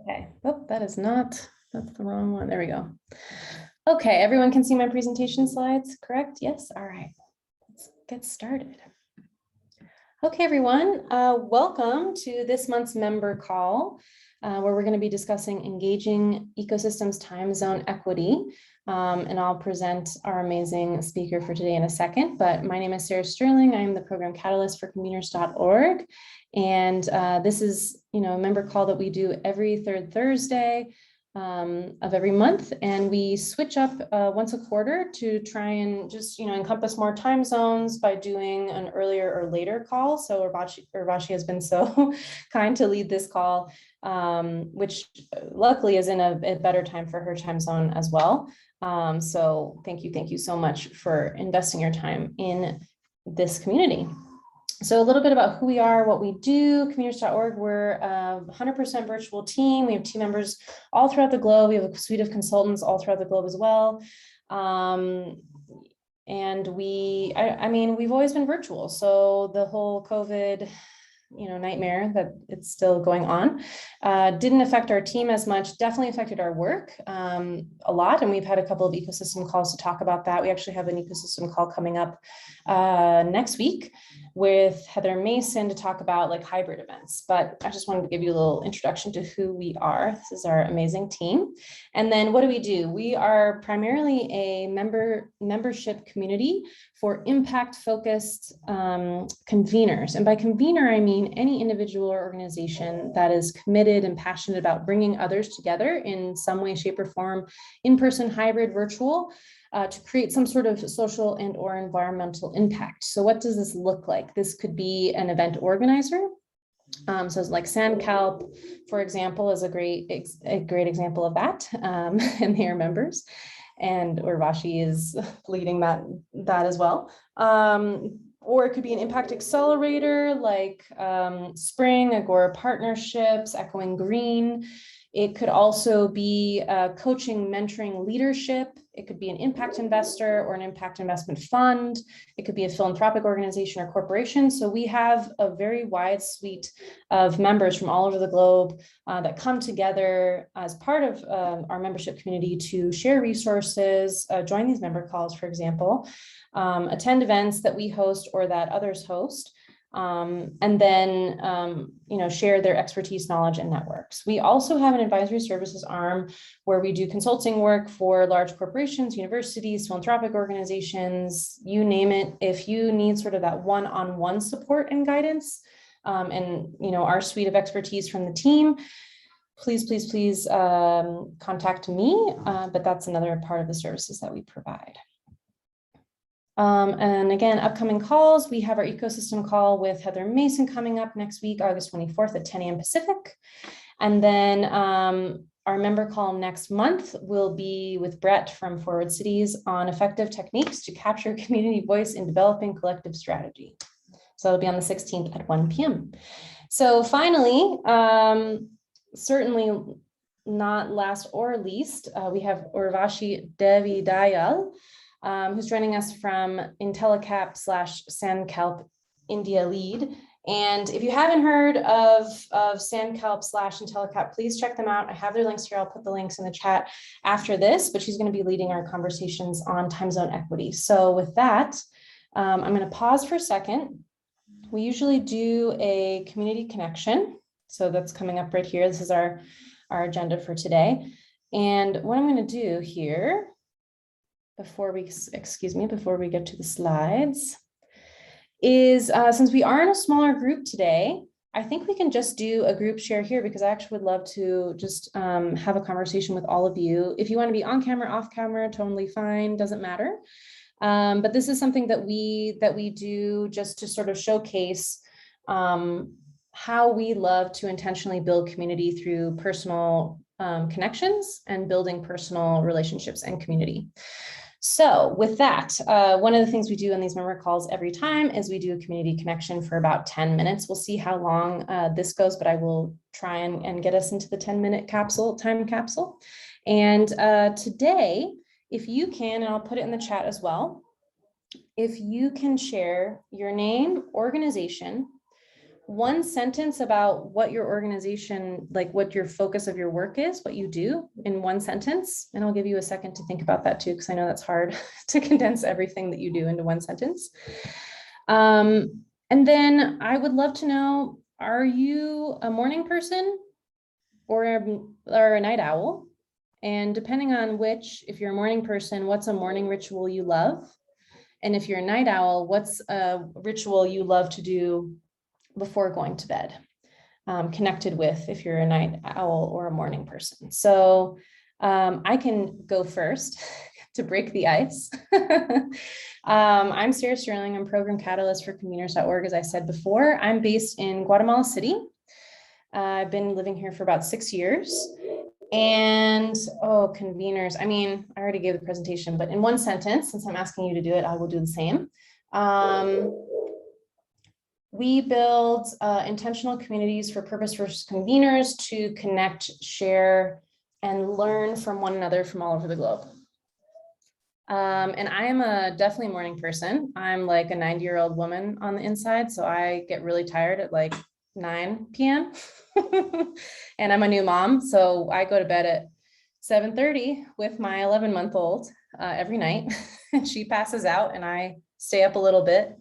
Okay, oh, that's the wrong one. There we go. Okay, everyone can see my presentation slides, correct? Yes, all right, let's get started. Okay, everyone, welcome to this month's member call, where we're going to be discussing engaging ecosystems time zone equity. And I'll present our amazing speaker for today in a second, but my name is Sarah Sterling. I'm the program catalyst for conveners.org. And this is, a member call that we do every third Thursday of every month, and we switch up once a quarter to try and just encompass more time zones by doing an earlier or later call. So Urvashi has been so kind to lead this call, which luckily is in a better time for her time zone as well. So thank you so much for investing your time in this community. So a little bit about who we are, what we do. Conveners.org, we're a 100% virtual team. We have team members all throughout the globe. We have a suite of consultants all throughout the globe as well. And we've always been virtual. So the whole COVID nightmare that it's still going on didn't affect our team as much, definitely affected our work a lot. And we've had a couple of ecosystem calls to talk about that. We actually have an ecosystem call coming up next week with Heather Mason to talk about like hybrid events. But I just wanted to give you a little introduction to who we are. This is our amazing team. And then what do? We are primarily a membership community for impact-focused conveners. And by convener, I mean any individual or organization that is committed and passionate about bringing others together in some way, shape, or form, in-person, hybrid, virtual, to create some sort of social and or environmental impact. So what does this look like? This could be an event organizer. So like SandCalp, for example, is a great example of that, and they are members. And Urvashi is leading that as well. Or it could be an impact accelerator like Spring, Agora Partnerships, Echoing Green. It could also be coaching, mentoring, leadership. It could be an impact investor or an impact investment fund. It could be a philanthropic organization or corporation. So we have a very wide suite of members from all over the globe that come together as part of our membership community to share resources, join these member calls, for example, attend events that we host or that others host. And then, share their expertise, knowledge, and networks. We also have an advisory services arm where we do consulting work for large corporations, universities, philanthropic organizations, you name it. If you need sort of that one-on-one support and guidance, and our suite of expertise from the team, please contact me. But that's another part of the services that we provide. And again, upcoming calls, we have our ecosystem call with Heather Mason coming up next week, August 24th at 10 a.m. Pacific. And then our member call next month will be with Brett from Forward Cities on effective techniques to capture community voice in developing collective strategy. So it'll be on the 16th at 1 p.m. So finally, certainly not last or least, we have Urvashi Devi Dayal, who's joining us from IntelliCap/SandCalp India lead. And if you haven't heard of SandCalp/IntelliCap, please check them out. I have their links here. I'll put the links in the chat after this, but she's going to be leading our conversations on time zone equity. So with that, I'm going to pause for a second. We usually do a community connection. So that's coming up right here. This is our agenda for today. And what I'm going to do here, before we get to the slides, is since we are in a smaller group today, I think we can just do a group share here because I actually would love to just have a conversation with all of you. If you want to be on camera, off camera, totally fine, doesn't matter. But this is something that we do just to sort of showcase how we love to intentionally build community through personal connections and building personal relationships and community. So with that, one of the things we do in these member calls every time is we do a community connection for about 10 minutes. We'll see how long this goes, but I will try and get us into the 10-minute time capsule. And today, if you can, and I'll put it in the chat as well, if you can share your name, organization, one sentence about what your organization, like what your focus of your work is, what you do in one sentence. And I'll give you a second to think about that too, because I know that's hard to condense everything that you do into one sentence. And then I would love to know, are you a morning person or a night owl? And depending on which, if you're a morning person, what's a morning ritual you love? And if you're a night owl, what's a ritual you love to do before going to bed? Connected with if you're a night owl or a morning person. So I can go first to break the ice. I'm Sarah Sterling. I'm Program Catalyst for Conveners.org, as I said before. I'm based in Guatemala City. I've been living here for about 6 years. And conveners. I mean, I already gave the presentation, but in one sentence, since I'm asking you to do it, I will do the same. We build intentional communities for purpose-first conveners to connect, share, and learn from one another from all over the globe. And I am definitely a morning person. I'm like a 90-year-old woman on the inside, so I get really tired at like 9 p.m. And I'm a new mom, so I go to bed at 7:30 with my 11-month-old every night. And she passes out and I stay up a little bit.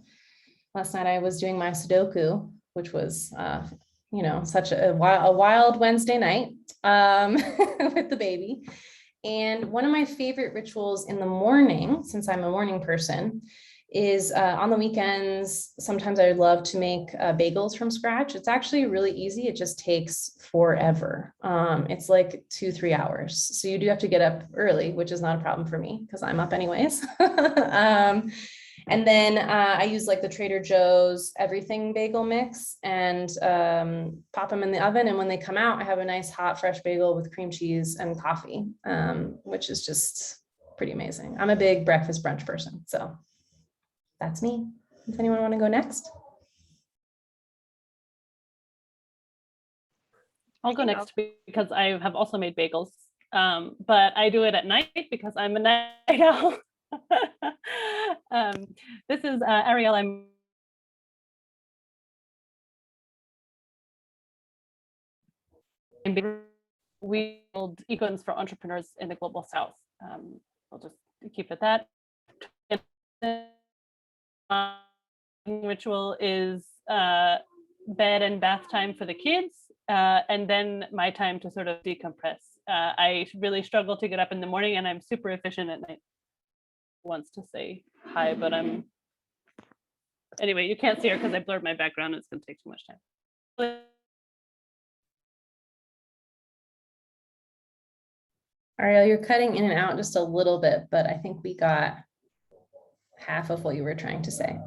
Last night I was doing my Sudoku, which was, such a wild Wednesday night with the baby. And one of my favorite rituals in the morning, since I'm a morning person, is on the weekends, sometimes I would love to make bagels from scratch. It's actually really easy. It just takes forever. It's like 2-3 hours. So you do have to get up early, which is not a problem for me because I'm up anyways. And then I use like the Trader Joe's everything bagel mix and pop them in the oven. And when they come out, I have a nice hot, fresh bagel with cream cheese and coffee, which is just pretty amazing. I'm a big breakfast brunch person. So that's me. Does anyone want to go next? I'll go next because I have also made bagels, but I do it at night because I'm a night owl. This is Ariel. We build ecosystem for entrepreneurs in the global south. I'll just keep it that. Ritual is bed and bath time for the kids, and then my time to sort of decompress. I really struggle to get up in the morning, and I'm super efficient at night. Wants to say hi, but anyway, you can't see her because I blurred my background. It's going to take too much time. Ariel, you're cutting in and out just a little bit, but I think we got half of what you were trying to say.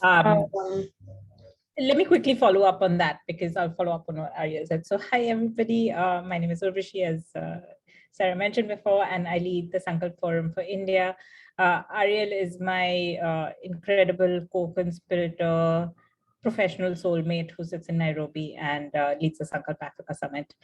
Let me quickly follow up on that because I'll follow up on what Ariel said. So hi, everybody. My name is Urvashi, as Sarah mentioned before, and I lead the Sankalp Forum for India. Ariel is my incredible co-conspirator, professional soulmate who sits in Nairobi and leads the Sankalp Africa Summit.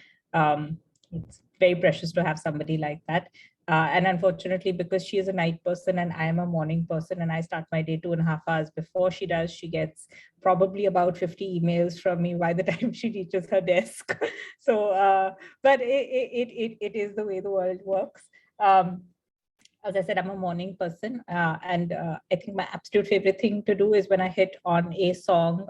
It's very precious to have somebody like that. And unfortunately, because she is a night person and I am a morning person and I start my day 2.5 hours before she does, she gets probably about 50 emails from me by the time she reaches her desk. So, but it is the way the world works. As I said, I'm a morning person. And I think my absolute favorite thing to do is when I hit on a song,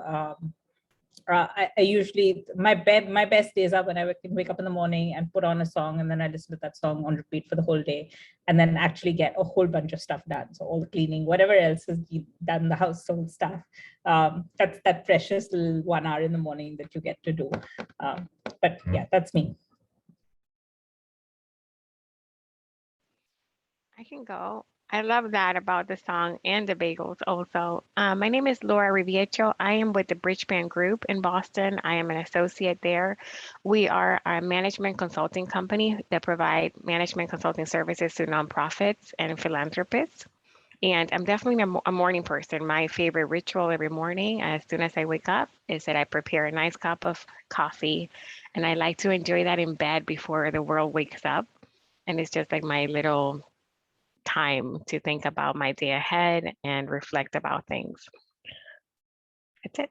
I usually, my best days are when I can wake up in the morning and put on a song and then I listen to that song on repeat for the whole day and then actually get a whole bunch of stuff done. So all the cleaning, whatever else is done, the household stuff, that's that precious little 1 hour in the morning that you get to do. But yeah, that's me. I can go. I love that about the song and the bagels also. My name is Laura Riviecho. I am with the Bridgeband Group in Boston. I am an associate there. We are a management consulting company that provide management consulting services to nonprofits and philanthropists. And I'm definitely a morning person. My favorite ritual every morning, as soon as I wake up, is that I prepare a nice cup of coffee. And I like to enjoy that in bed before the world wakes up. And it's just like my little time to think about my day ahead and reflect about things. That's it.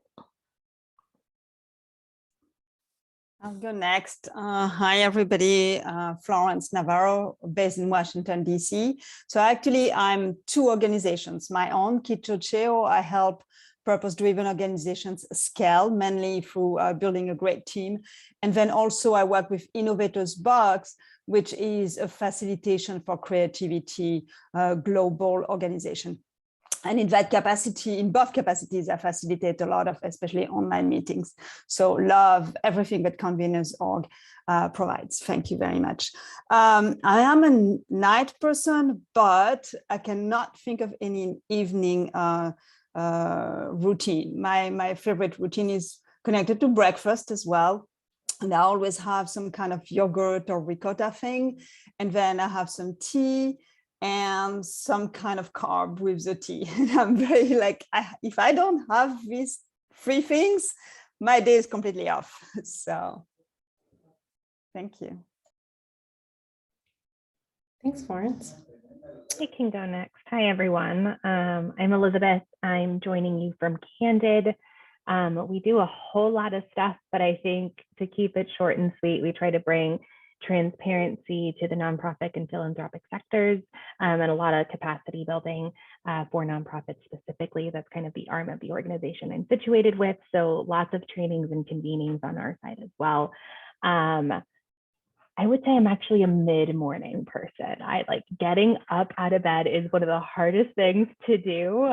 I'll go next. Hi, everybody. Florence Navarro, based in Washington, D.C. So actually, I'm two organizations. My own, Kichocheo, I help purpose-driven organizations scale, mainly through building a great team. And then also I work with Innovators Box, which is a facilitation for creativity, global organization. And in that capacity, in both capacities, I facilitate a lot of, especially online meetings. So love everything that Conveners.org provides. Thank you very much. I am a night person, but I cannot think of any evening routine. My favorite routine is connected to breakfast as well. And I always have some kind of yogurt or ricotta thing. And then I have some tea and some kind of carb with the tea. I'm very like, if I don't have these three things, my day is completely off. So thank you. Thanks, Florence. I can go next. Hi, everyone. I'm Elizabeth. I'm joining you from Candid. We do a whole lot of stuff, but I think to keep it short and sweet, we try to bring transparency to the nonprofit and philanthropic sectors, and a lot of capacity building for nonprofits specifically. That's kind of the arm of the organization I'm situated with. So lots of trainings and convenings on our side as well. I would say I'm actually a mid-morning person. I like getting up out of bed is one of the hardest things to do.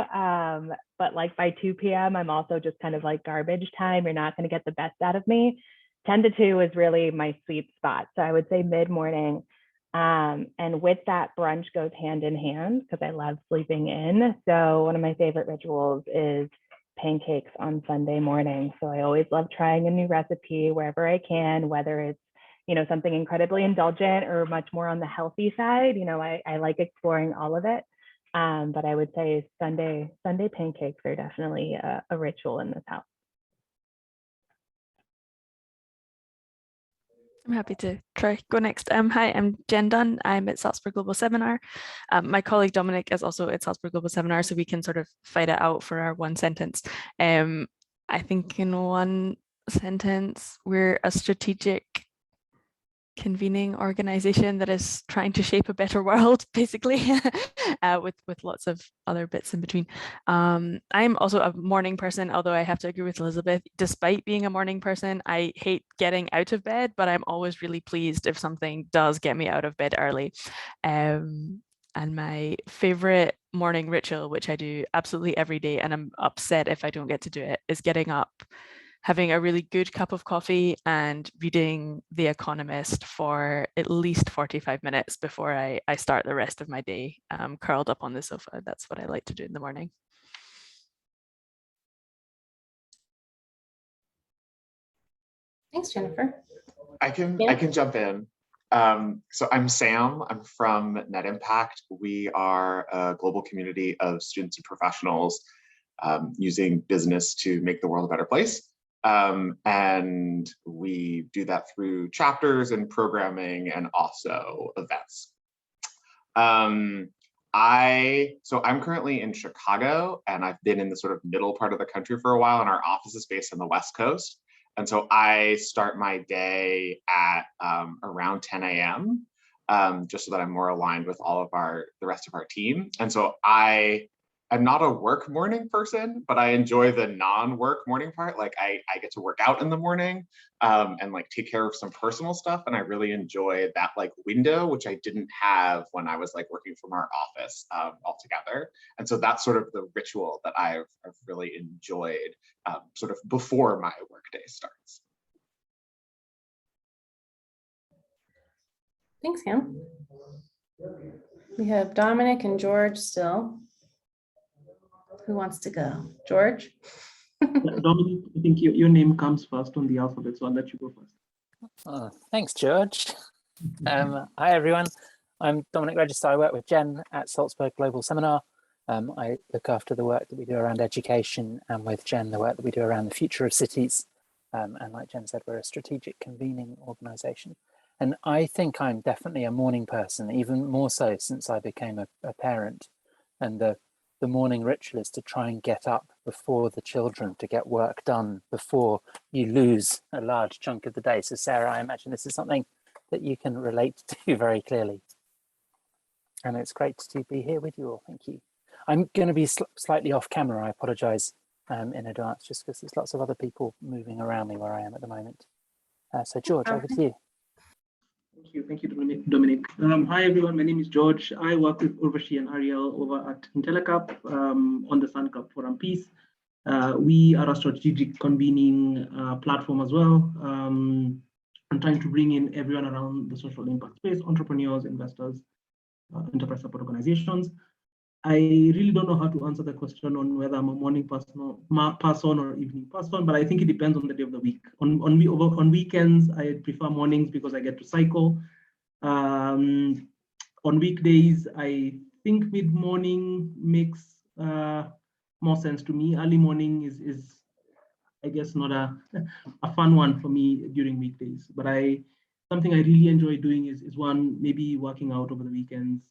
But like by 2 p.m., I'm also just kind of like garbage time. You're not going to get the best out of me. 10 to 2 is really my sweet spot. So I would say mid-morning. And with that, brunch goes hand in hand because I love sleeping in. So one of my favorite rituals is pancakes on Sunday morning. So I always love trying a new recipe wherever I can, whether it's something incredibly indulgent or much more on the healthy side. I like exploring all of it. But I would say Sunday pancakes are definitely a ritual in this house. I'm happy to go next. Hi, I'm Jen Dunn. I'm at Salzburg Global Seminar. My colleague Dominic is also at Salzburg Global Seminar, so we can sort of fight it out for our one sentence. I think in one sentence, we're a strategic convening organization that is trying to shape a better world, basically, with lots of other bits in between. I'm also a morning person, although I have to agree with Elizabeth. Despite being a morning person, I hate getting out of bed, but I'm always really pleased if something does get me out of bed early. And my favorite morning ritual, which I do absolutely every day, and I'm upset if I don't get to do it, is getting up, having a really good cup of coffee and reading The Economist for at least 45 minutes before I start the rest of my day curled up on the sofa. That's what I like to do in the morning. Thanks, Jennifer. I can jump in. So I'm Sam. I'm from Net Impact. We are a global community of students and professionals using business to make the world a better place. And we do that through chapters and programming and also events. So I'm currently in Chicago, and I've been in the sort of middle part of the country for a while, and our office is based on the West Coast. And so I start my day at around 10 a.m. Just so that I'm more aligned with all of the rest of our team. And so I'm not a work morning person, but I enjoy the non-work morning part. Like I get to work out in the morning and like take care of some personal stuff. And I really enjoy that like window, which I didn't have when I was like working from our office altogether. And so that's sort of the ritual that I've really enjoyed sort of before my workday starts. Thanks, Sam. We have Dominic and George still. Who wants to go? George? Dominic, I think your name comes first on the alphabet, so I'll let you go first. Thanks, George. Hi, everyone. I'm Dominic Register. I work with Jen at Salzburg Global Seminar. I look after the work that we do around education, and with Jen, the work that we do around the future of cities. And like Jen said, we're a strategic convening organization. And I think I'm definitely a morning person, even more so since I became a parent. And the the morning ritual is to try and get up before the children to get work done before you lose a large chunk of the day. So Sarah, I imagine this is something that you can relate to very clearly. And it's great to be here with you all. Thank you. I'm going to be slightly off camera. I apologize in advance, just because there's lots of other people moving around me where I am at the moment. So George, over to you. Thank you, Dominic. Hi everyone, my name is George. I work with Urvashi and Ariel over at IntelliCup on the SunCup Forum piece. We are a strategic convening platform as well. I'm trying to bring in everyone around the social impact space, entrepreneurs, investors, enterprise support organizations. I really don't know how to answer the question on whether I'm a morning person or evening person, but I think it depends on the day of the week. On weekends, I prefer mornings because I get to cycle. On weekdays, I think mid-morning makes more sense to me. Early morning is I guess, not a fun one for me during weekdays, but something I really enjoy doing is one, maybe working out over the weekends,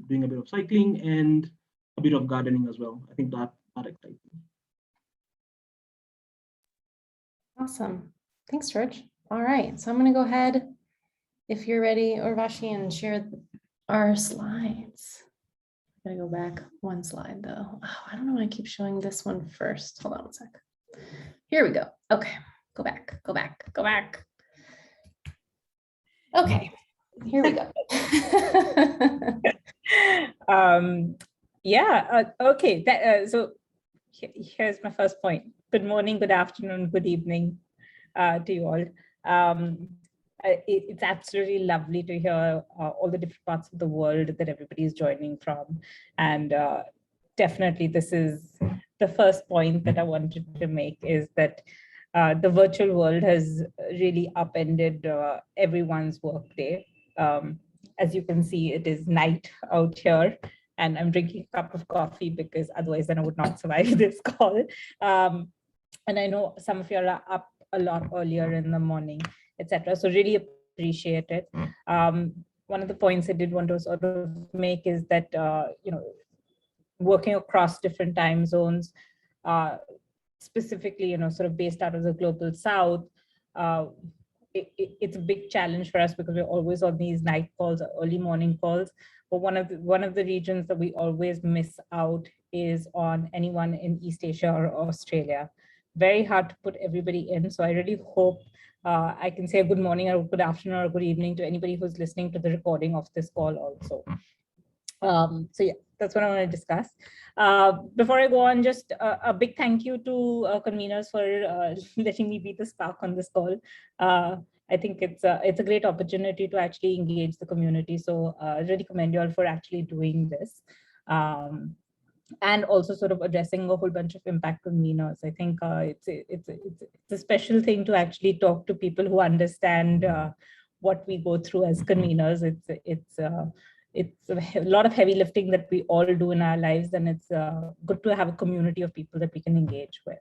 doing a bit of cycling and a bit of gardening as well. I think that excites me. Awesome. Thanks, George. All right, so I'm going to go ahead, if you're ready, Urvashi, and share our slides. I'm going to go back one slide though. Oh, I don't know why I keep showing this one first. Hold on one sec. Here we go. Okay, go back. Okay, here we go. Okay, so here's my first point. Good morning, good afternoon, good evening to you all. It's absolutely lovely to hear all the different parts of the world that everybody is joining from. And definitely this is the first point that I wanted to make, is that the virtual world has really upended everyone's workday. As you can see, it is night out here, and I'm drinking a cup of coffee because otherwise then I would not survive this call. And I know some of you are up a lot earlier in the morning, etc. So really appreciate it. One of the points I did want to sort of make is that, working across different time zones, specifically, sort of based out of the global South, it's a big challenge for us because we're always on these night calls or early morning calls. But one of the regions that we always miss out is on anyone in East Asia or Australia. Very hard to put everybody in. So I really hope I can say a good morning or good afternoon or good evening to anybody who's listening to the recording of this call also. So yeah, that's what I want to discuss. Before I go on, just a big thank you to conveners for letting me be the spark on this call. I think it's a great opportunity to actually engage the community. So I really commend you all for actually doing this. And also sort of addressing a whole bunch of impact conveners. I think it's a special thing to actually talk to people who understand what we go through as conveners. It's a lot of heavy lifting that we all do in our lives, and it's good to have a community of people that we can engage with.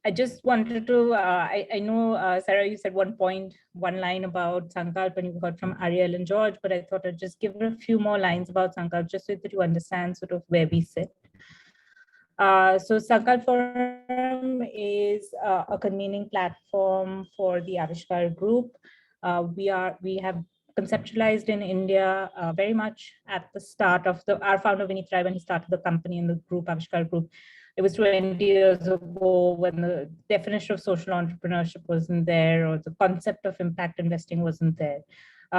I just wanted to, I know, Sarah, you said one line about Sankalp, and you heard from Ariel and George, but I thought I'd just give a few more lines about Sankalp just so that you understand sort of where we sit. So Sankalp Forum is a convening platform for the Avishkar group. We have conceptualized in India very much at the start of our founder Vinny Fry, when he started the company and the group, Avishkar Group. It was 20 years ago when the definition of social entrepreneurship wasn't there, or the concept of impact investing wasn't there.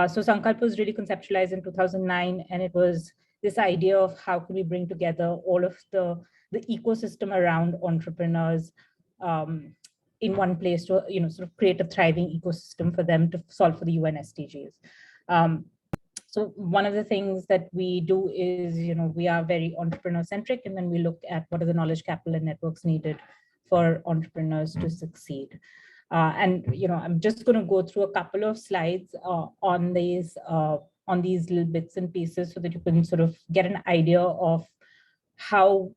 So Sankalp was really conceptualized in 2009, and it was this idea of how can we bring together all of the ecosystem around entrepreneurs in one place to sort of create a thriving ecosystem for them to solve for the UN SDGs. So one of the things that we do is, we are very entrepreneur centric, and then we look at what are the knowledge capital and networks needed for entrepreneurs to succeed. And I'm just going to go through a couple of slides on these little bits and pieces so that you can sort of get an idea of how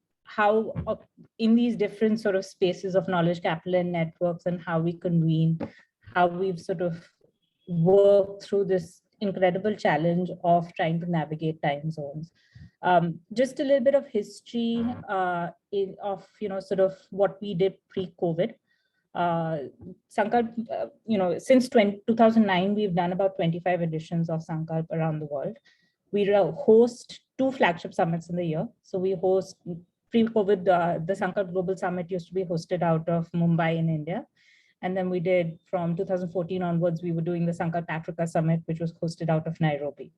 in these different sort of spaces of knowledge capital and networks, and how we convene, how we've sort of worked through this incredible challenge of trying to navigate time zones. Just a little bit of history of, sort of what we did pre-COVID. Sankalp, since 2009, we've done about 25 editions of Sankalp around the world. We host 2 flagship summits in the year. So we host, pre-COVID, the Sankalp Global Summit used to be hosted out of Mumbai in India. And then we did, from 2014 onwards, we were doing the Sankalp Africa Summit, which was hosted out of Nairobi.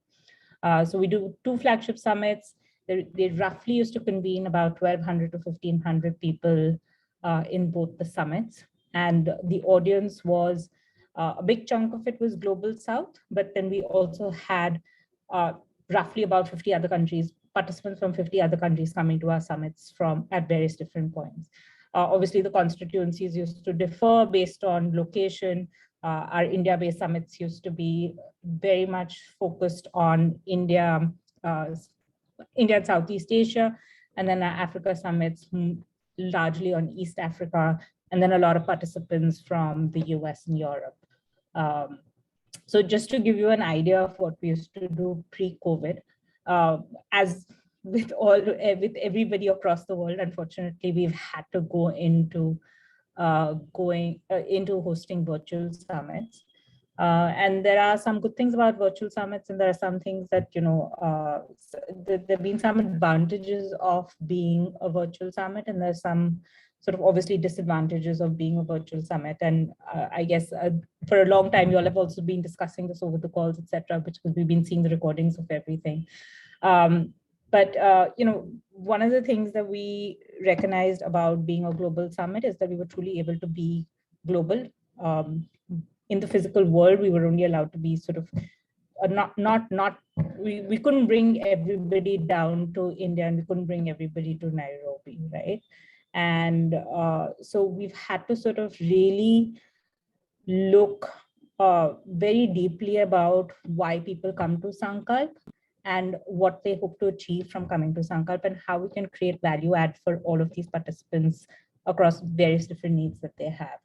So we do 2 flagship summits. They roughly used to convene about 1,200 to 1,500 people in both the summits. And the audience was, a big chunk of it was Global South, but then we also had roughly about 50 other countries, participants from 50 other countries coming to our summits from at various different points. Obviously, the constituencies used to differ based on location. Our India-based summits used to be very much focused on India and Southeast Asia, and then our Africa summits largely on East Africa, and then a lot of participants from the US and Europe. So just to give you an idea of what we used to do pre-COVID, as with everybody across the world, unfortunately, we've had to go into hosting virtual summits. And there are some good things about virtual summits, and there are some things that, there have been some advantages of being a virtual summit, and there's some sort of obviously disadvantages of being a virtual summit. And I guess for a long time, you all have also been discussing this over the calls, etc., because we've been seeing the recordings of everything. But one of the things that we recognized about being a global summit is that we were truly able to be global. In the physical world, we were only allowed to be sort of we couldn't bring everybody down to India, and we couldn't bring everybody to Nairobi, right? And so we've had to sort of really look very deeply about why people come to Sankalp and what they hope to achieve from coming to Sankalp, and how we can create value add for all of these participants across various different needs that they have.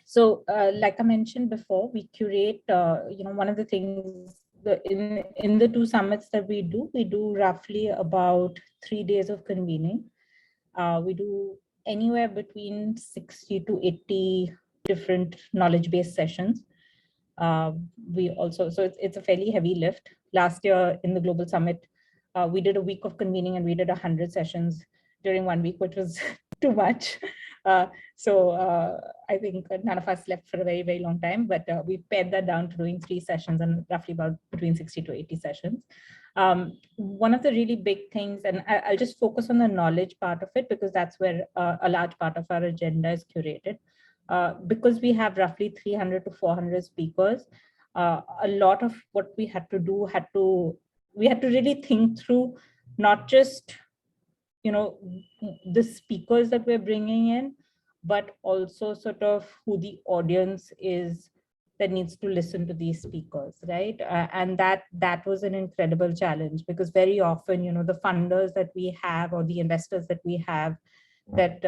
So like I mentioned before, we curate, one of the things in the 2 summits that we do roughly about 3 days of convening. We do anywhere between 60 to 80 different knowledge-based sessions. We also, so it's a fairly heavy lift. Last year in the Global Summit, we did a week of convening, and we did 100 sessions during 1 week, which was too much. So I think none of us slept for a very, very long time, but we pared that down to doing 3 sessions and roughly about between 60 to 80 sessions. One of the really big things, and I'll just focus on the knowledge part of it, because that's where a large part of our agenda is curated. Because we have roughly 300 to 400 speakers, a lot of what we had to do, we had to really think through not just the speakers that we're bringing in, but also sort of who the audience is that needs to listen to these speakers, right? And that was an incredible challenge, because very often, the funders that we have, or the investors that we have that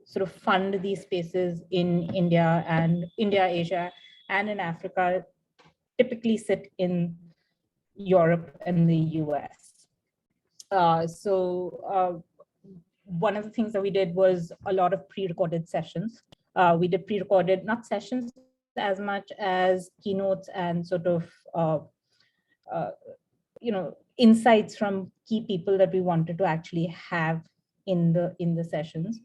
sort of fund these spaces in India, Asia, and in Africa, typically sit in Europe and the US. So one of the things that we did was a lot of pre-recorded sessions. We did pre-recorded, not sessions as much as keynotes and sort of, insights from key people that we wanted to actually have in the sessions.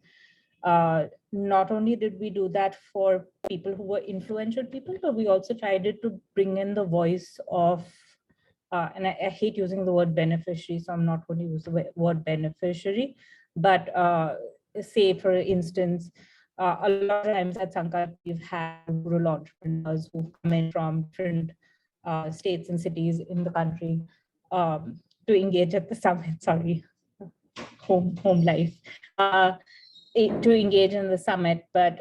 Not only did we do that for people who were influential people, but we also tried to bring in the voice of, and I hate using the word beneficiary, so I'm not going to use the word beneficiary, but say, for instance, a lot of times at Sankalp, we've had rural entrepreneurs who come in from different states and cities in the country to engage at the summit, sorry, home life, to engage in the summit, but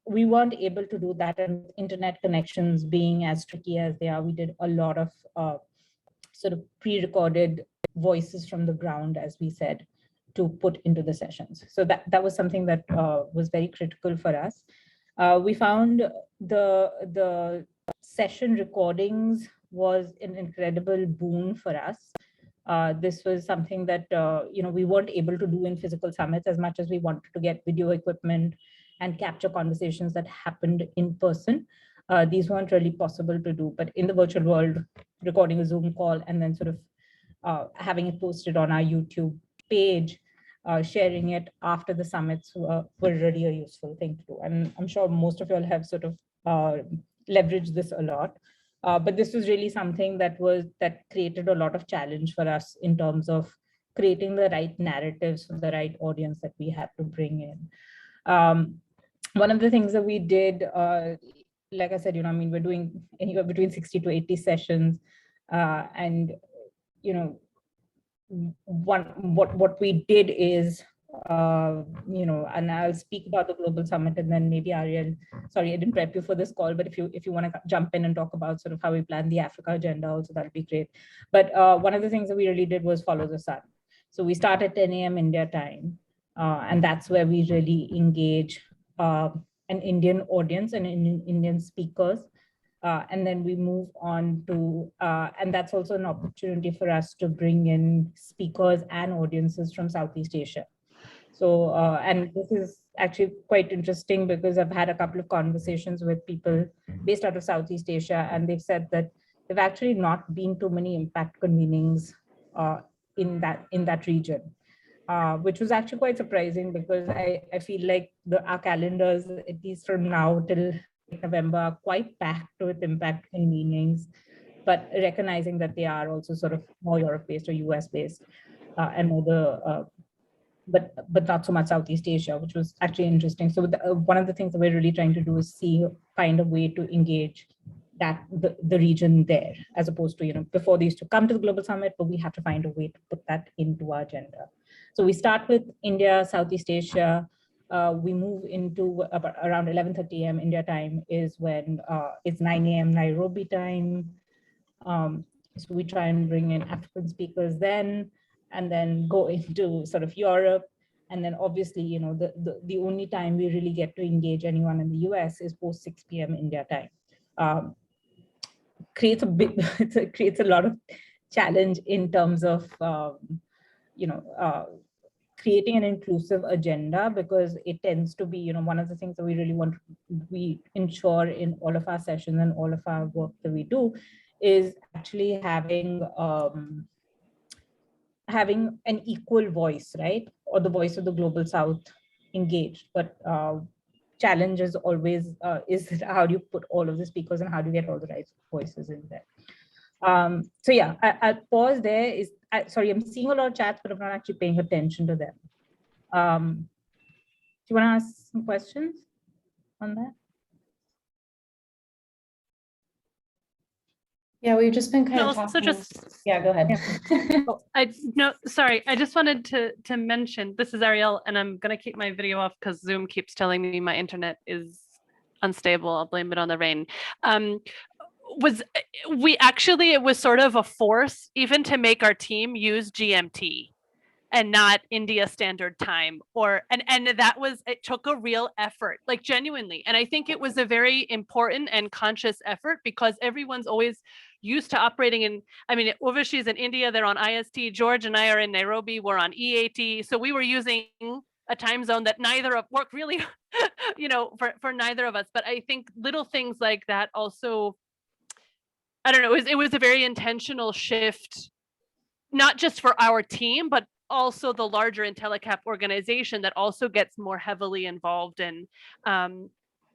we weren't able to do that, and internet connections being as tricky as they are, we did a lot of sort of pre-recorded voices from the ground, as we said, to put into the sessions. So that was something that was very critical for us. We found the session recordings was an incredible boon for us. This was something that we weren't able to do in physical summits as much as we wanted to get video equipment and capture conversations that happened in person. These weren't really possible to do, but in the virtual world, recording a Zoom call and then sort of having it posted on our YouTube page, sharing it after the summits were really a useful thing to do. And I'm sure most of you all have sort of leveraged this a lot. But this was really something that created a lot of challenge for us in terms of creating the right narratives for the right audience that we had to bring in. One of the things that we did, like I said, we're doing anywhere between 60 to 80 sessions, and what we did is, and I'll speak about the Global Summit, and then maybe Ariel, sorry, I didn't prep you for this call, but if you want to jump in and talk about sort of how we plan the Africa agenda also, that'd be great. But one of the things that we really did was follow the sun. So we start at 10 a.m. India time, and that's where we really engage an Indian audience and Indian speakers. And then we move on to, and that's also an opportunity for us to bring in speakers and audiences from Southeast Asia. So, and this is actually quite interesting because I've had a couple of conversations with people based out of Southeast Asia, and they've said that there've actually not been too many impact convenings in that region, which was actually quite surprising because I feel like our calendars, at least from now till November, are quite packed with impact convenings, but recognizing that they are also sort of more Europe-based or US-based, and more but not so much Southeast Asia, which was actually interesting. So one of the things that we're really trying to do is find a way to engage the region there, as opposed to, before they used to come to the Global Summit, but we have to find a way to put that into our agenda. So we start with India, Southeast Asia. We move into about around 11:30 a.m. India time is when it's 9 a.m. Nairobi time. So we try and bring in African speakers then, and then go into sort of Europe. And then obviously, the only time we really get to engage anyone in the US is post 6 p.m. India time. Creates a lot of challenge in terms of, creating an inclusive agenda, because it tends to be, one of the things that we ensure in all of our sessions and all of our work that we do is actually having an equal voice, right? Or the voice of the Global South engaged. But challenge is always, is how do you put all of the speakers and how do you get all the right voices in there? So yeah, I'll pause there. Sorry, I'm seeing a lot of chats, but I'm not actually paying attention to them. Do you want to ask some questions on that? Yeah, we've just been kind of Also talking. Yeah, go ahead. Sorry, I just wanted to mention, this is Ariel, and I'm going to keep my video off because Zoom keeps telling me my internet is unstable. I'll blame it on the rain. It was sort of a force even to make our team use GMT and not India Standard Time, and it took a real effort, like genuinely. And I think it was a very important and conscious effort because everyone's always used to operating in, Urvashi is in India, they're on IST, George and I are in Nairobi, we're on EAT. So we were using a time zone that neither of worked really, for neither of us. But I think little things like that also, I don't know, it was a very intentional shift, not just for our team, but also the larger IntelliCap organization that also gets more heavily involved in.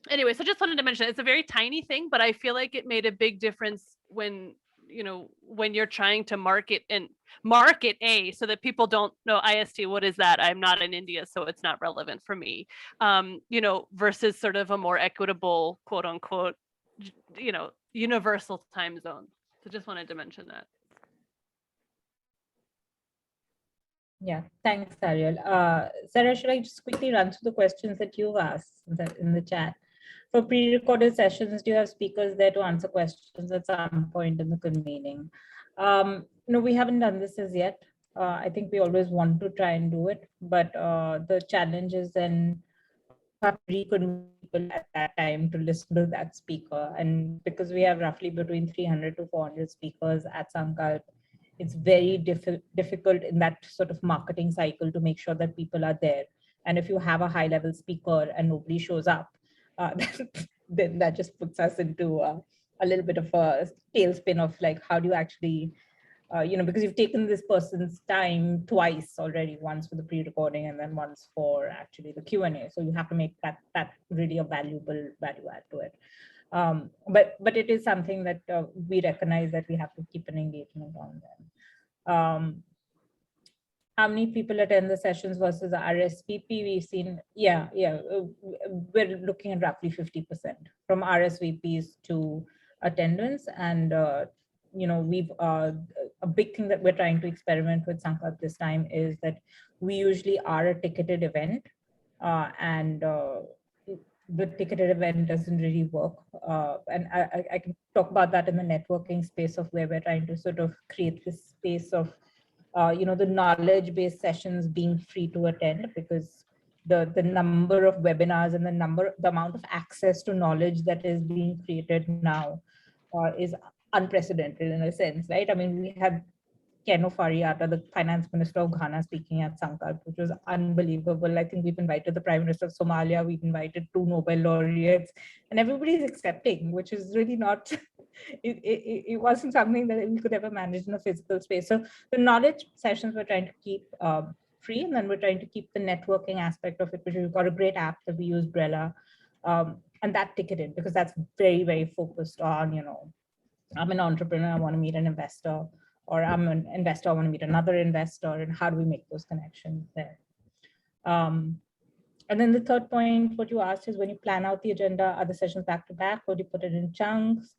Anyway, so just wanted to mention, it's a very tiny thing, but I feel like it made a big difference when you're trying to market A, so that people don't know IST, what is that? I'm not in India, so it's not relevant for me. Versus sort of a more equitable, quote unquote, universal time zone. So just wanted to mention that. Yeah, thanks, Ariel. Sarah, should I just quickly run through the questions that you've asked in the chat? For pre-recorded sessions, do you have speakers there to answer questions at some point in the convening? No, we haven't done this as yet. I think we always want to try and do it, but the challenge is then have reconvene people at that time to listen to that speaker. And because we have roughly between 300 to 400 speakers at Sankalp, it's very difficult in that sort of marketing cycle to make sure that people are there. And if you have a high level speaker and nobody shows up, then that just puts us into a little bit of a tailspin of like, how do you actually, because you've taken this person's time twice already, once for the pre-recording and then once for actually the Q&A. So you have to make that really a valuable value add to it. But it is something that we recognize that we have to keep an engagement on them. How many people attend the sessions versus the RSVP? We've seen, we're looking at roughly 50% from RSVPs to attendance. And, we've, a big thing that we're trying to experiment with Sankalp this time is that we usually are a ticketed event, and the ticketed event doesn't really work. And I can talk about that in the networking space of where we're trying to sort of create this space of the knowledge-based sessions being free to attend, because the number of webinars and the amount of access to knowledge that is being created now is unprecedented in a sense, right? I mean, we had Ken Ofari-Atta, the finance minister of Ghana, speaking at Sankalp, which was unbelievable. I think we've invited the prime minister of Somalia, we've invited 2 Nobel laureates, and everybody's accepting, which is really not, it wasn't something that we could ever manage in a physical space. So the knowledge sessions we're trying to keep free, and then we're trying to keep the networking aspect of it, which we've got a great app that we use, Brella, and that ticketed, because that's very, very focused on, I'm an entrepreneur, I want to meet an investor, or I'm an investor, I want to meet another investor, and how do we make those connections there? And then the third point, what you asked is, when you plan out the agenda, are the sessions back to back, or do you put it in chunks?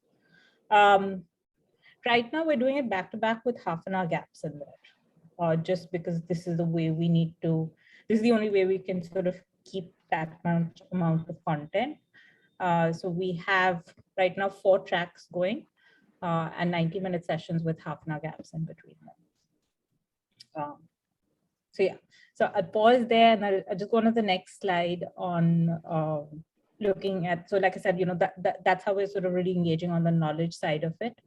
Right now, we're doing it back to back with half-an-hour gaps in there, just because this is the way we need to, this is the only way we can sort of keep that amount of content. So we have right now 4 tracks going, and 90-minute sessions with half-an-hour gaps in between them. So yeah, so I'll pause there, and I'll just go on to the next slide on looking at, so like I said, that's how we're sort of really engaging on the knowledge side of it.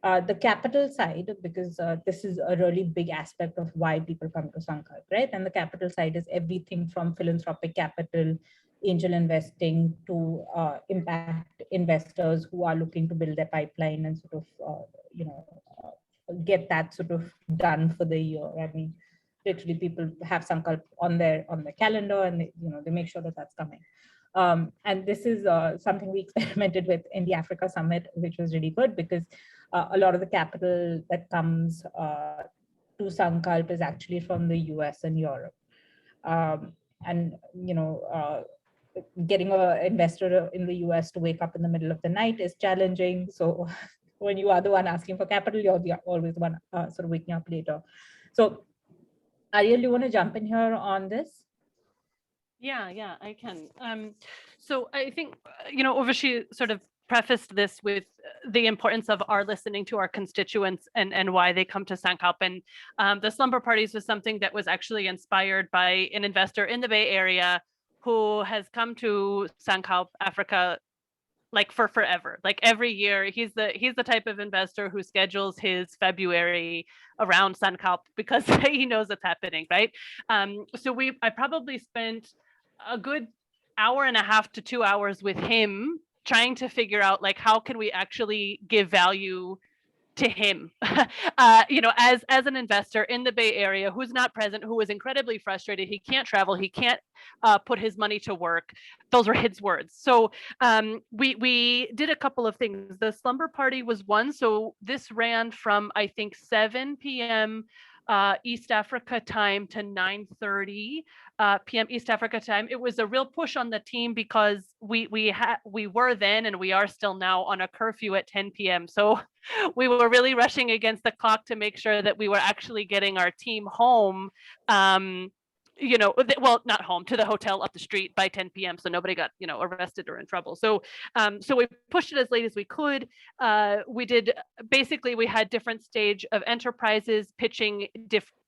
The capital side, because this is a really big aspect of why people come to Sankalp, right? And the capital side is everything from philanthropic capital, angel investing, to impact investors who are looking to build their pipeline and sort of, get that sort of done for the year. I mean, literally people have Sankalp on their calendar, and they make sure that that's coming. And this is something we experimented with in the Africa Summit, which was really good, because a lot of the capital that comes to Sankalp is actually from the US and Europe. And, getting an investor in the US to wake up in the middle of the night is challenging. So when you are the one asking for capital, you're always the one sort of waking up later. So Ariel, you want to jump in here on this? Yeah, I can. So I think, Urvashi sort of prefaced this with the importance of our listening to our constituents and why they come to Sankalp. And the slumber parties was something that was actually inspired by an investor in the Bay Area who has come to Sankalp, Africa, like for forever. Like every year, he's the type of investor who schedules his February around Sankalp because he knows it's happening, right? So I probably spent a good hour and a half to 2 hours with him trying to figure out, like, how can we actually give value to him, as an investor in the Bay Area who's not present, who was incredibly frustrated. He can't travel. He can't put his money to work. Those were his words. So we did a couple of things. The slumber party was one. So this ran from, I think, 7 p.m. East Africa time to 9:30 p.m. East Africa time. It was a real push on the team because we were then, and we are still now, on a curfew at 10 p.m. So we were really rushing against the clock to make sure that we were actually getting our team home well, not home, to the hotel up the street by 10 p.m. So nobody got, arrested or in trouble. So, so we pushed it as late as we could. We had different stage of enterprises pitching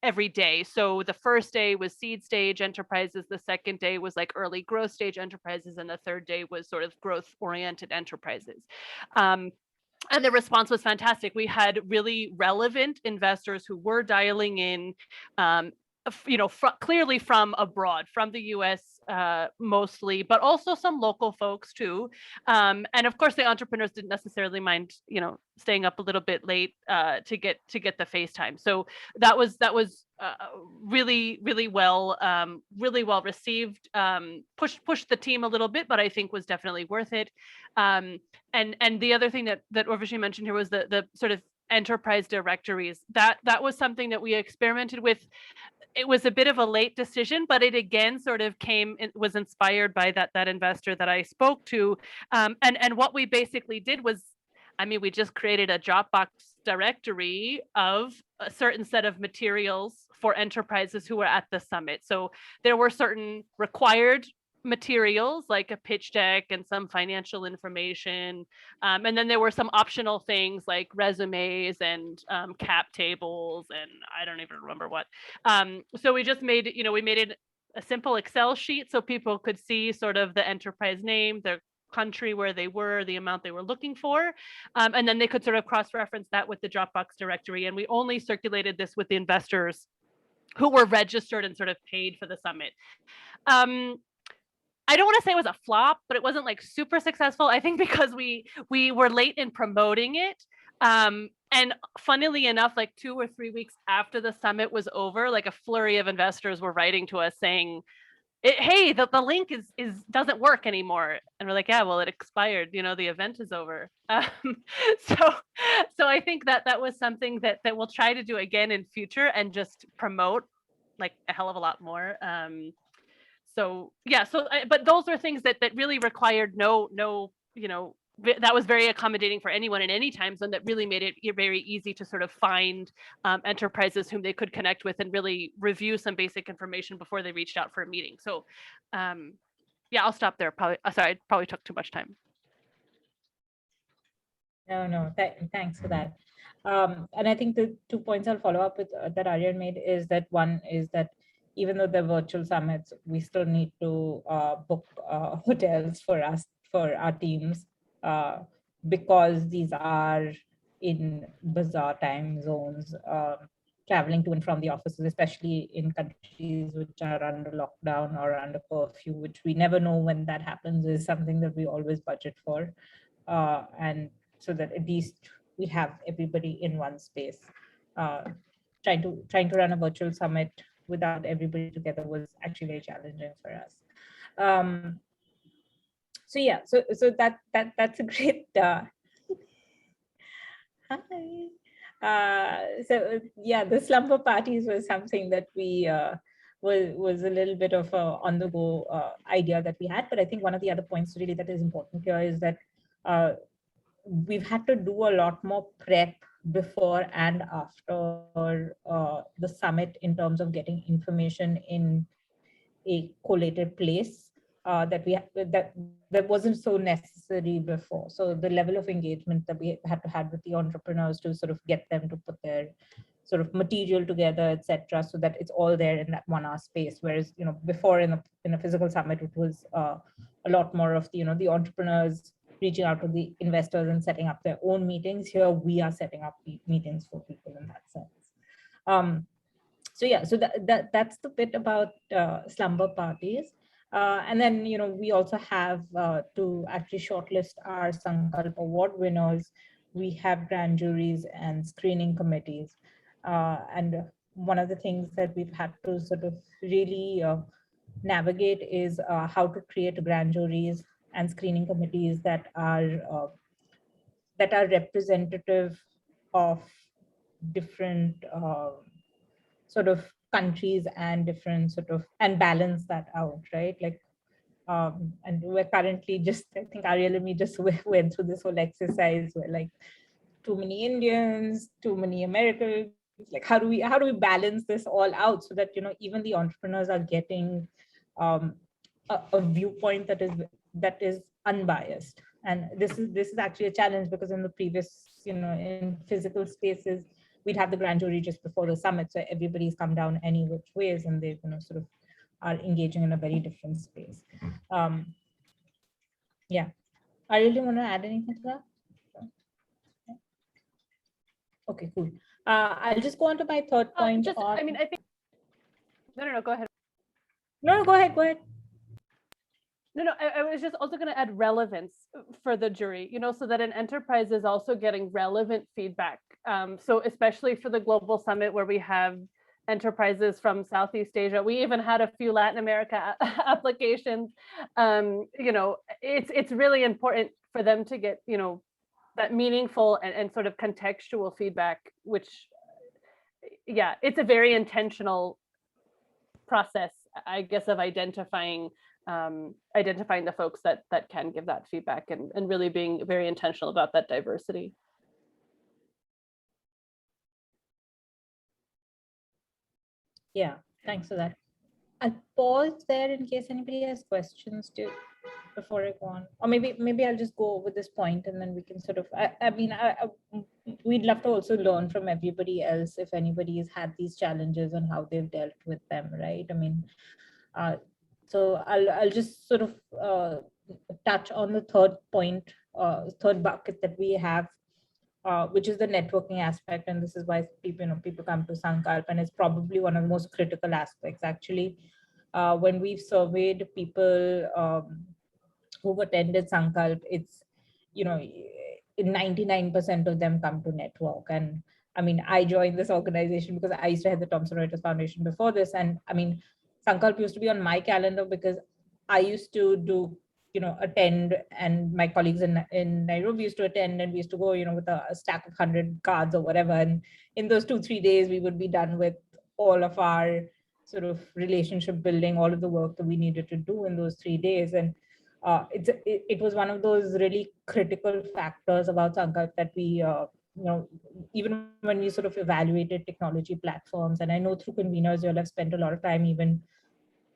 every day. So the first day was seed stage enterprises. The second day was like early growth stage enterprises. And the third day was sort of growth oriented enterprises. And the response was fantastic. We had really relevant investors who were dialing in, clearly from abroad, from the US mostly, but also some local folks too. And of course, the entrepreneurs didn't necessarily mind, staying up a little bit late to get the FaceTime. So that was really well received. Pushed the team a little bit, but I think was definitely worth it. And the other thing that Urvashi mentioned here was the sort of enterprise directories. That was something that we experimented with. It was a bit of a late decision, but it again sort of was inspired by that investor that I spoke to. And what we basically did was, we just created a Dropbox directory of a certain set of materials for enterprises who were at the summit. So there were certain required materials like a pitch deck and some financial information. And then there were some optional things like resumes and cap tables, and I don't even remember what. So we just made it a simple Excel sheet so people could see sort of the enterprise name, their country where they were, the amount they were looking for. And then they could sort of cross-reference that with the Dropbox directory. And we only circulated this with the investors who were registered and sort of paid for the summit. I don't want to say it was a flop, but it wasn't like super successful. I think because we were late in promoting it. And funnily enough, like 2 or 3 weeks after the summit was over, like a flurry of investors were writing to us saying, hey, the link doesn't work anymore. And we're like, yeah, well, it expired, the event is over. So I think that was something that we'll try to do again in future and just promote like a hell of a lot more. But those are things that really required no, that was very accommodating for anyone in any time zone, that really made it very easy to sort of find enterprises whom they could connect with and really review some basic information before they reached out for a meeting. So I'll stop there. Sorry, I probably took too much time. No, thanks for that. And I think the 2 points I'll follow up with that Aryan made is that one is that even though they're virtual summits, we still need to book hotels for our teams, because these are in bizarre time zones, traveling to and from the offices, especially in countries which are under lockdown or under curfew, which we never know when that happens, is something that we always budget for. And so that at least we have everybody in one space. Trying to run a virtual summit without everybody together was actually very challenging for us. So that's a great. Hi. The slumber parties was something that we was a little bit of a on the go idea that we had. But I think one of the other points really that is important here is that we've had to do a lot more prep before and after the summit in terms of getting information in a collated place that wasn't so necessary before. So the level of engagement that we had to have with the entrepreneurs to sort of get them to put their sort of material together, etc., so that it's all there in that 1 hour space. Whereas before in a physical summit, it was a lot more of the entrepreneurs reaching out to the investors and setting up their own meetings. Here we are setting up meetings for people in that sense. So that's the bit about slumber parties. And then we also have to actually shortlist our Sankalp Award winners. We have grand juries and screening committees. And one of the things that we've had to sort of really navigate is how to create grand juries and screening committees that are representative of different sort of countries and different sort of, and balance that out, right? Like, and we're currently just, I think Ariel and me just went through this whole exercise where like too many Indians, too many Americans, like how do we balance this all out so that even the entrepreneurs are getting a viewpoint that is unbiased. And this is actually a challenge, because in the previous in physical spaces we'd have the grand jury just before the summit, so everybody's come down any which ways, and they sort of are engaging in a very different space. Yeah, I really want to add anything to that. Okay, cool. I'll just go on to my third point. I think no, go ahead. No, go ahead. No, I was just also going to add relevance for the jury, so that an enterprise is also getting relevant feedback. So especially for the Global Summit, where we have enterprises from Southeast Asia, we even had a few Latin America applications. It's really important for them to get, that meaningful and sort of contextual feedback, which, yeah, it's a very intentional process, I guess, of identifying the folks that can give that feedback, and really being very intentional about that diversity. Yeah, thanks for that. I'll pause there in case anybody has questions before I go on, or maybe I'll just go with this point, and then we can sort of, we'd love to also learn from everybody else if anybody has had these challenges and how they've dealt with them, right? So I'll just sort of touch on the third point, third bucket that we have, which is the networking aspect. And this is why people come to Sankalp, and it's probably one of the most critical aspects. Actually, when we've surveyed people who've attended Sankalp, it's 99% of them come to network. And I joined this organization because I used to have the Thomson Reuters Foundation before this, and Sankalp used to be on my calendar because I used to attend, and my colleagues in Nairobi used to attend, and we used to go, with a stack of 100 cards or whatever. And in those 2-3 days, we would be done with all of our sort of relationship building, all of the work that we needed to do in those 3 days. And it was one of those really critical factors about Sankalp that we, even when we sort of evaluated technology platforms, and I know through conveners, you'll have spent a lot of time even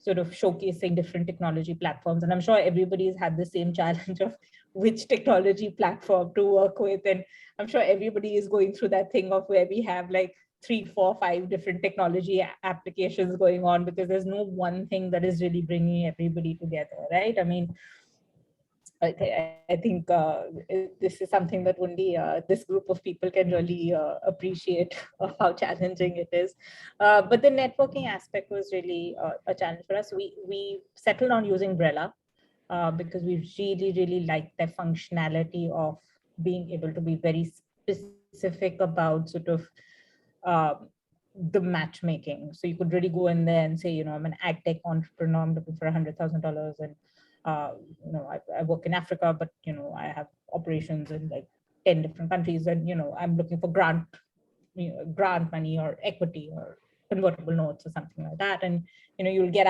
sort of showcasing different technology platforms. And I'm sure everybody's had the same challenge of which technology platform to work with. And I'm sure everybody is going through that thing of where we have like 3, 4, 5 different technology applications going on, because there's no one thing that is really bringing everybody together, right? I think this is something that only this group of people can really appreciate how challenging it is. But the networking aspect was really a challenge for us. We settled on using Brella because we really liked the functionality of being able to be very specific about sort of the matchmaking. So you could really go in there and say, I'm an ag tech entrepreneur, I'm looking for $100,000, and I work in Africa, but I have operations in like 10 different countries, and I'm looking for grant money or equity or convertible notes or something like that. And you'll get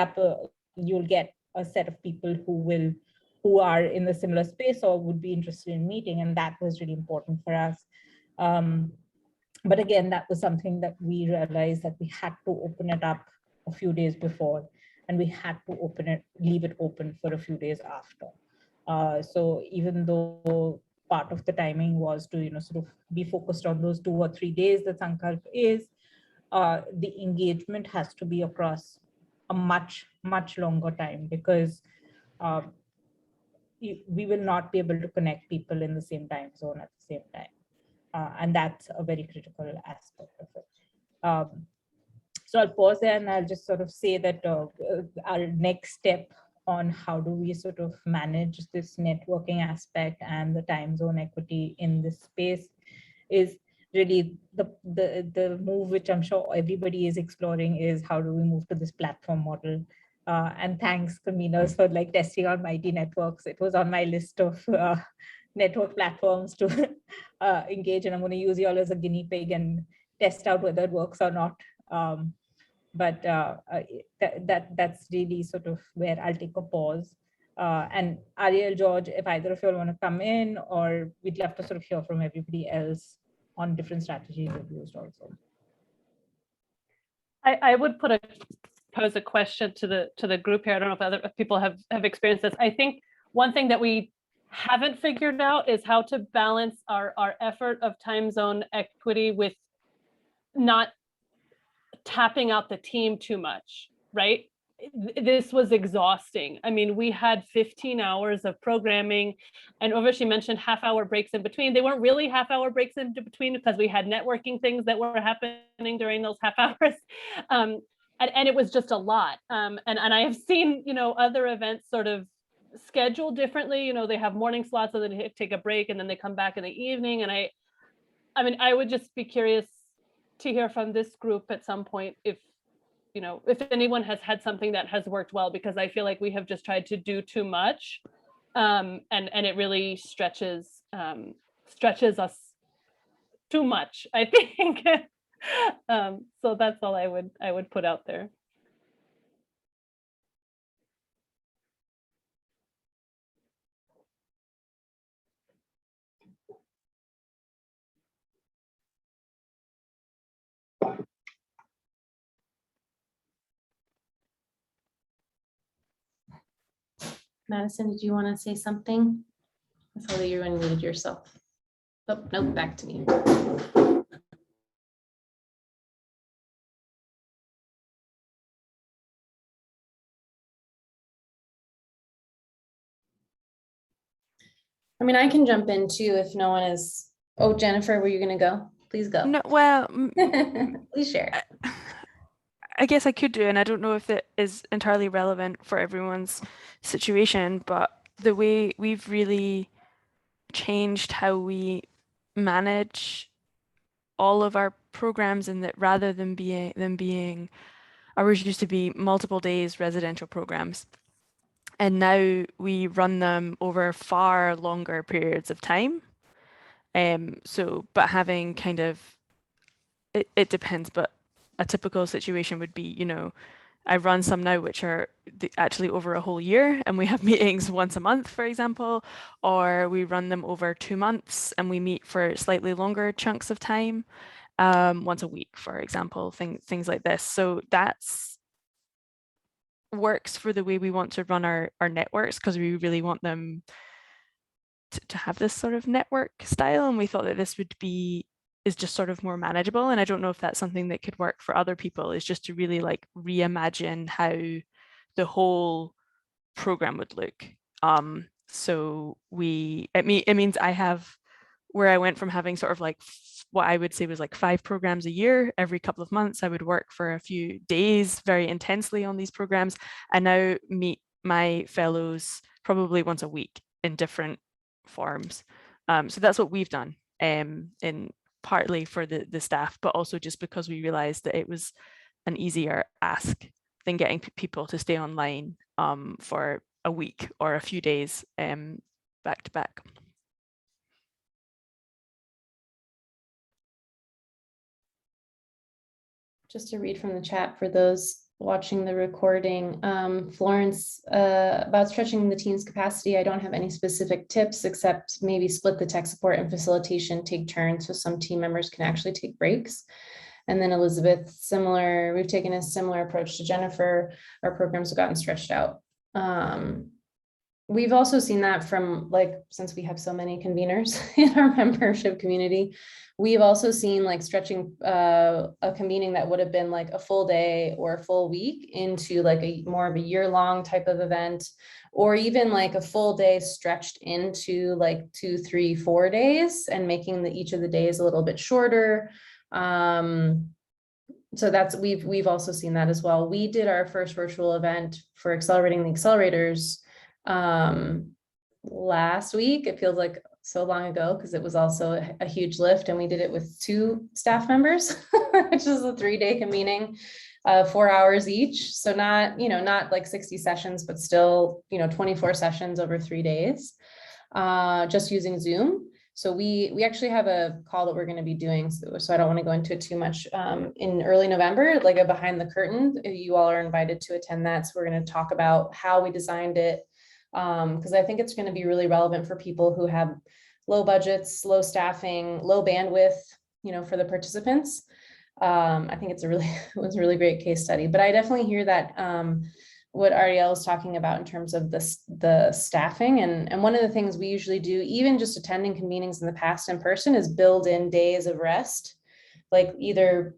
a set of people who are in the similar space or would be interested in meeting, and that was really important for us. But again, that was something that we realized that we had to open it up a few days before, and we had to leave it open for a few days after. So even though part of the timing was to sort of be focused on those 2 or 3 days that Sankalp is, the engagement has to be across a much longer time, because we will not be able to connect people in the same time zone at the same time. And that's a very critical aspect of it. So I'll pause there, and I'll just sort of say that our next step on how do we sort of manage this networking aspect and the time zone equity in this space is really the move, which I'm sure everybody is exploring, is how do we move to this platform model. And thanks, conveners, for like testing out Mighty Networks. It was on my list of network platforms to engage, and I'm going to use you all as a guinea pig and test out whether it works or not. But that's really sort of where I'll take a pause. And Ariel, George, if either of you want to come in, or we'd love to sort of hear from everybody else on different strategies we've used also. I would pose a question to the group here. I don't know if other people have experienced this. I think one thing that we haven't figured out is how to balance our effort of time zone equity with not tapping out the team too much, right? This was exhausting. I mean, we had 15 hours of programming, and Urvashi mentioned half-hour breaks in between. They weren't really half-hour breaks in between because we had networking things that were happening during those half hours. And it was just a lot. And I have seen, other events sort of scheduled differently. They have morning slots, so they take a break and then they come back in the evening. And I mean, I would just be curious to hear from this group at some point if anyone has had something that has worked well, because I feel like we have just tried to do too much, and it really stretches us too much, I think. So that's all I would put out there. Madison, did you want to say something? I saw that you unmuted yourself. Oh, no, back to me. I mean, I can jump in too if no one is. Oh, Jennifer, were you going to go? Please go. No, well, please share. I guess I could do, and I don't know if it is entirely relevant for everyone's situation, but the way we've really changed how we manage all of our programs, in that rather than being ours used to be multiple days residential programs, and now we run them over far longer periods of time. But having kind of it depends, but a typical situation would be, I run some now which are actually over a whole year, and we have meetings once a month, for example, or we run them over 2 months and we meet for slightly longer chunks of time, once a week, for example, things like this. So that's works for the way we want to run our networks, because we really want them to have this sort of network style, and we thought that this is just sort of more manageable. And I don't know if that's something that could work for other people, is just to really like reimagine how the whole program would look. So it means I have, where I went from having sort of like what I would say was like 5 programs a year, every couple of months I would work for a few days very intensely on these programs, and now meet my fellows probably once a week in different forms. So that's what we've done, in partly for the staff, but also just because we realized that it was an easier ask than getting people to stay online for a week or a few days back to back. Just to read from the chat for those watching the recording, Florence, about stretching the team's capacity, I don't have any specific tips except maybe split the tech support and facilitation, take turns so some team members can actually take breaks. And then Elizabeth, similar, we've taken a similar approach to Jennifer. Our programs have gotten stretched out. We've also seen that from, like, since we have so many conveners in our membership community, we've also seen like stretching a convening that would have been like a full day or a full week into like a more of a year-long type of event, or even like a full day stretched into like 2, 3, 4 days, and making each of the days a little bit shorter. So that's, we've also seen that as well. We did our first virtual event for Accelerating the Accelerators last week. It feels like so long ago because it was also a huge lift, and we did it with 2 staff members, which is a 3-day convening, 4 hours each. So not, not like 60 sessions, but still, 24 sessions over 3 days, just using Zoom. So we actually have a call that we're going to be doing. So I don't want to go into it too much, in early November, like a behind the curtain. You all are invited to attend that. So we're going to talk about how we designed it, because I think it's going to be really relevant for people who have low budgets, low staffing, low bandwidth, for the participants. I think it's it was a really great case study, but I definitely hear that what Ariel is talking about in terms of the staffing. And one of the things we usually do, even just attending convenings in the past in person, is build in days of rest, like either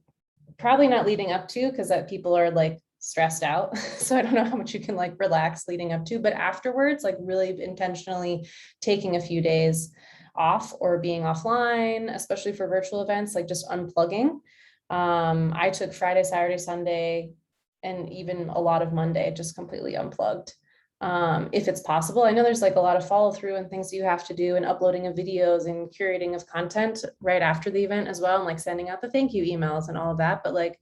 probably not leading up to, because that people are like stressed out. So I don't know how much you can like relax leading up to, but afterwards, like really intentionally taking a few days off or being offline, especially for virtual events, like just unplugging. I took Friday, Saturday, Sunday, and even a lot of Monday, just completely unplugged. If it's possible. I know there's like a lot of follow through and things you have to do, and uploading of videos and curating of content right after the event as well, and like sending out the thank you emails and all of that. But like,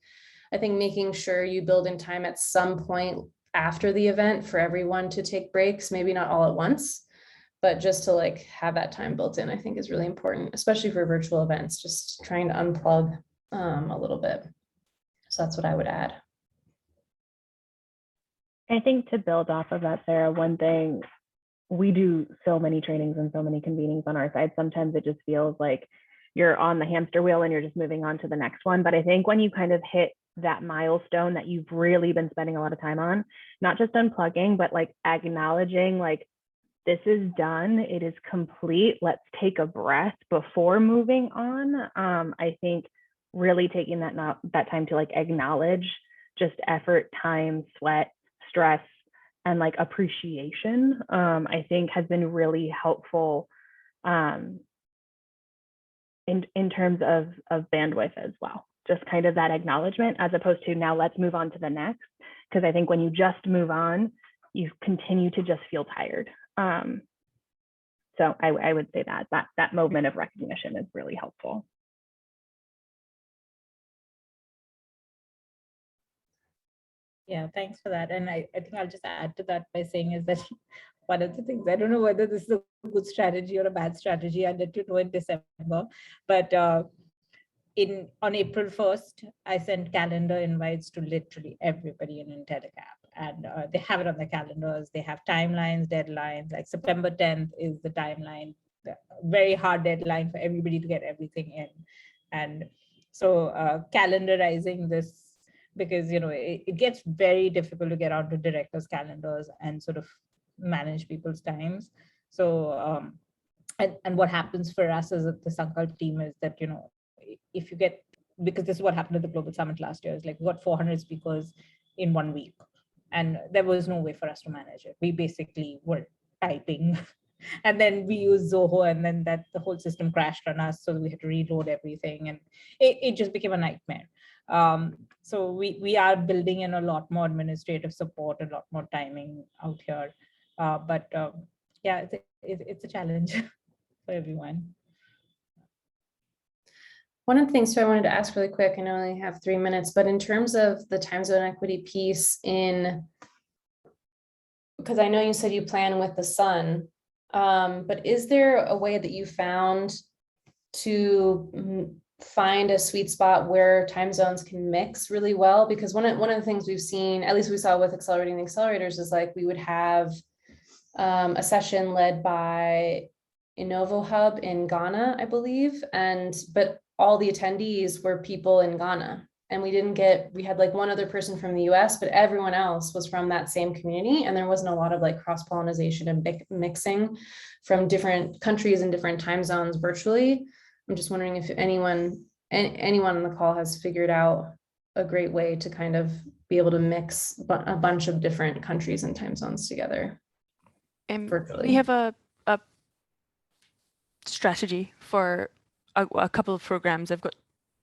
I think making sure you build in time at some point after the event for everyone to take breaks, maybe not all at once, but just to like have that time built in, I think is really important, especially for virtual events, just trying to unplug a little bit. So that's what I would add. I think to build off of that, Sarah, one thing, we do so many trainings and so many convenings on our side. Sometimes it just feels like you're on the hamster wheel and you're just moving on to the next one. But I think when you kind of hit that milestone that you've really been spending a lot of time on, not just unplugging, but like acknowledging like, this is done, it is complete, let's take a breath before moving on. I think really taking that time to like acknowledge just effort, time, sweat, stress, and like appreciation, I think has been really helpful in terms of bandwidth as well. Just kind of that acknowledgement, as opposed to now let's move on to the next. Because I think when you just move on, you continue to just feel tired. So I would say that moment of recognition is really helpful. Yeah, thanks for that. And I think I'll just add to that by saying is that one of the things, I don't know whether this is a good strategy or a bad strategy, I'll let you know in December, but on April 1st, I sent calendar invites to literally everybody in IntelliCap, and they have it on their calendars. They have timelines, deadlines, like September 10th is the timeline, the very hard deadline for everybody to get everything in. And so calendarizing this, because it gets very difficult to get onto directors' calendars and sort of manage people's times. So and what happens for us as the Sankalp team is that if you get, because this is what happened at the Global Summit last year, is like we got 400 speakers in 1 week, and there was no way for us to manage it. We basically were typing and then we used Zoho, and then the whole system crashed on us, so we had to reload everything, and it just became a nightmare. So we are building in a lot more administrative support, a lot more timing out here. But yeah, it's a challenge for everyone. One of the things I wanted to ask really quick, I know I only have 3 minutes, but in terms of the time zone equity piece because I know you said you plan with the sun, but is there a way that you found to find a sweet spot where time zones can mix really well? Because one of the things we've seen, at least we saw with Accelerating the Accelerators, is like we would have a session led by Innovo Hub in Ghana, I believe, but all the attendees were people in Ghana, and we had like one other person from the US, but everyone else was from that same community, and there wasn't a lot of like cross-pollination and mixing from different countries and different time zones virtually. I'm just wondering if anyone on the call has figured out a great way to kind of be able to mix a bunch of different countries and time zones together virtually. We have a strategy for a couple of programs. I've got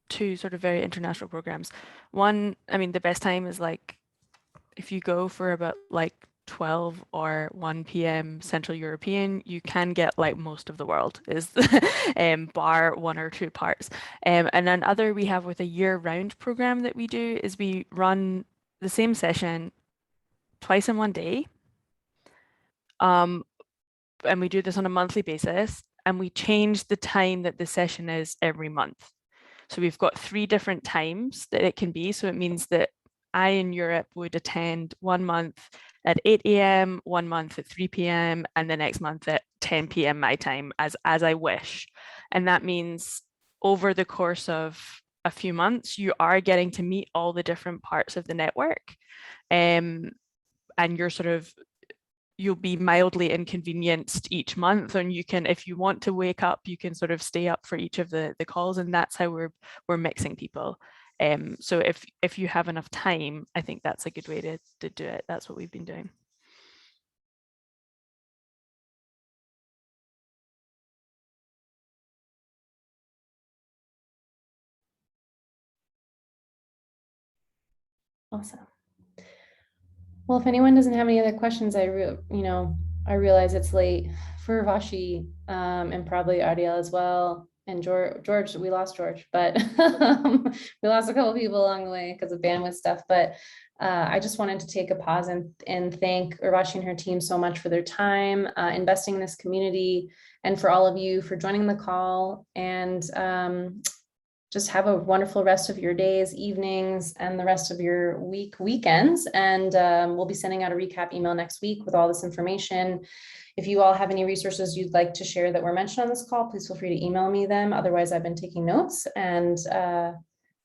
2 sort of very international programs. One, I mean, the best time is like if you go for about like 12 or 1 p.m. Central European, you can get like most of the world is bar 1 or 2 parts. And then other we have with a year-round program that we do is we run the same session twice in 1 day. And we do this on a monthly basis, and we change the time that the session is every month. So we've got 3 different times that it can be. So it means that I in Europe would attend 1 month at 8 a.m., 1 month at 3 p.m., and the next month at 10 p.m. my time as I wish. And that means over the course of a few months, you are getting to meet all the different parts of the network. And you'll be mildly inconvenienced each month, and you can, if you want to wake up, you can sort of stay up for each of the calls, and that's how we're mixing people. So if you have enough time, I think that's a good way to do it. That's what we've been doing. Awesome. Well, if anyone doesn't have any other questions, I realize it's late for Vashi, and probably Ariel as well. And George, we lost George, but we lost a couple of people along the way because of bandwidth stuff. But I just wanted to take a pause and thank Urvashi and her team so much for their time investing in this community, and for all of you for joining the call. And just have a wonderful rest of your days, evenings, and the rest of your weekends. And we'll be sending out a recap email next week with all this information. If you all have any resources you'd like to share that were mentioned on this call, please feel free to email me them. Otherwise, I've been taking notes. And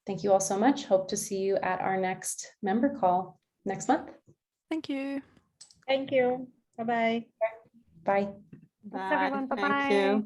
thank you all so much. Hope to see you at our next member call next month. Thank you. Thank you. Bye-bye. Bye. Bye. Thanks, everyone. Bye-bye. Thank you.